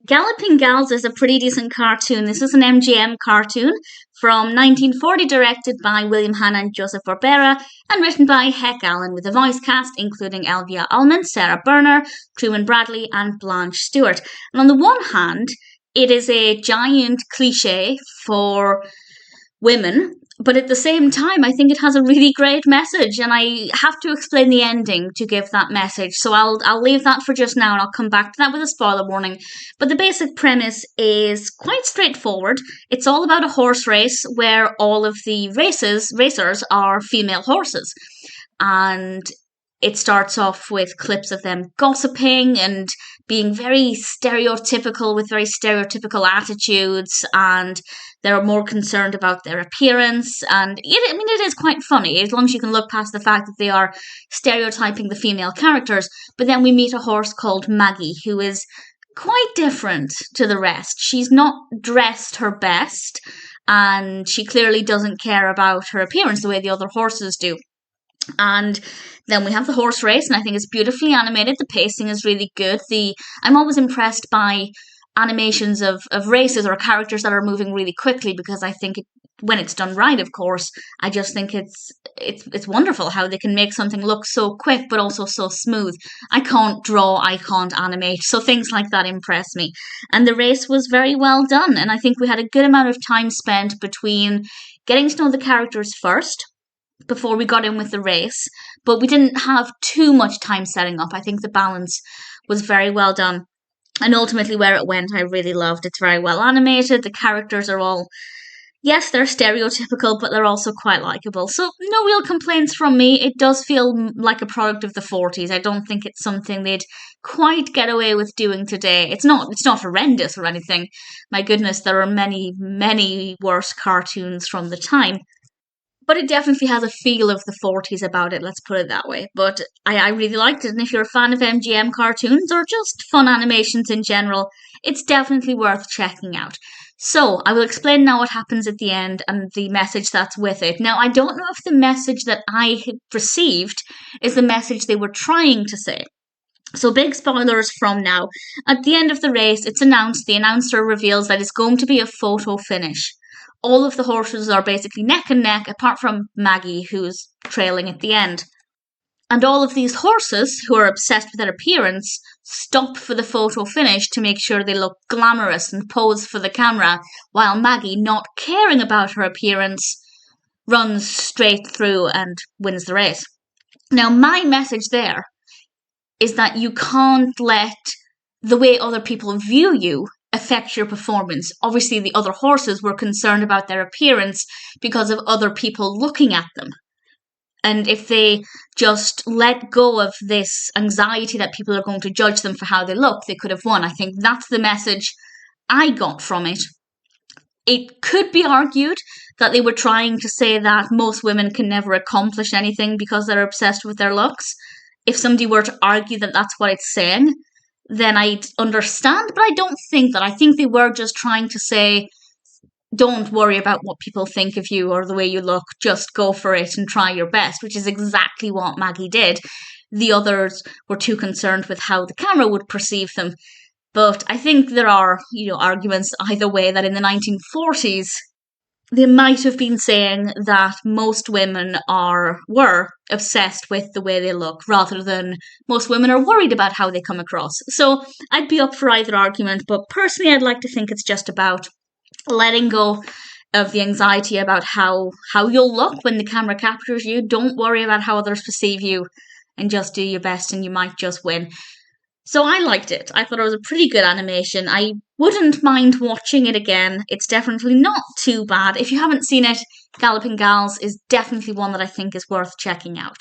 Galloping Gals is a pretty decent cartoon. This is an MGM cartoon from 1940, directed by William Hanna and Joseph Barbera, and written by Heck Allen, with a voice cast including Elvia Allman, Sara Berner, Truman Bradley, and Blanche Stewart. And on the one hand, it is a giant cliche for women, but at the same time, I think it has a really great message, and I have to explain the ending to give that message. So I'll leave that for just now, and I'll come back to that with a spoiler warning. But the basic premise is quite straightforward. It's all about a horse race where all of the racers are female horses, and it starts off with clips of them gossiping and being very stereotypical, with very stereotypical attitudes, and they're more concerned about their appearance. And it is quite funny, as long as you can look past the fact that they are stereotyping the female characters. But then we meet a horse called Maggie, who is quite different to the rest. She's not dressed her best, and she clearly doesn't care about her appearance the way the other horses do. And then we have the horse race, and I think it's beautifully animated. The pacing is really good. I'm always impressed by animations of races or characters that are moving really quickly, because I think when it's done right, of course, I just think it's wonderful how they can make something look so quick but also so smooth. I can't draw, I can't animate, so things like that impress me. And the race was very well done, and I think we had a good amount of time spent between getting to know the characters first, before we got in with the race, but we didn't have too much time setting up. I think the balance was very well done. And ultimately where it went, I really loved. It's very well animated. The characters are all, yes, they're stereotypical, but they're also quite likable. So no real complaints from me. It does feel like a product of the 40s. I don't think it's something they'd quite get away with doing today. It's not horrendous or anything. My goodness, there are many, many worse cartoons from the time. But it definitely has a feel of the 40s about it, let's put it that way. But I really liked it, and if you're a fan of MGM cartoons or just fun animations in general, it's definitely worth checking out. So, I will explain now what happens at the end and the message that's with it. Now, I don't know if the message that I received is the message they were trying to say. So, big spoilers from now. At the end of the race, it's announced, the announcer reveals that it's going to be a photo finish. All of the horses are basically neck and neck, apart from Maggie, who's trailing at the end. And all of these horses, who are obsessed with their appearance, stop for the photo finish to make sure they look glamorous and pose for the camera, while Maggie, not caring about her appearance, runs straight through and wins the race. Now, my message there is that you can't let the way other people view you affect your performance. Obviously, the other horses were concerned about their appearance because of other people looking at them. And if they just let go of this anxiety that people are going to judge them for how they look, they could have won. I think that's the message I got from it. It could be argued that they were trying to say that most women can never accomplish anything because they're obsessed with their looks. If somebody were to argue that that's what it's saying, then I'd understand, but I don't think that. I think they were just trying to say, don't worry about what people think of you or the way you look, just go for it and try your best, which is exactly what Maggie did. The others were too concerned with how the camera would perceive them. But I think there are, arguments either way, that in the 1940s, they might have been saying that most women were obsessed with the way they look, rather than most women are worried about how they come across. So I'd be up for either argument, but personally I'd like to think it's just about letting go of the anxiety about how you'll look when the camera captures you. Don't worry about how others perceive you, and just do your best and you might just win. So I liked it. I thought it was a pretty good animation. I wouldn't mind watching it again. It's definitely not too bad. If you haven't seen it, Galloping Gals is definitely one that I think is worth checking out.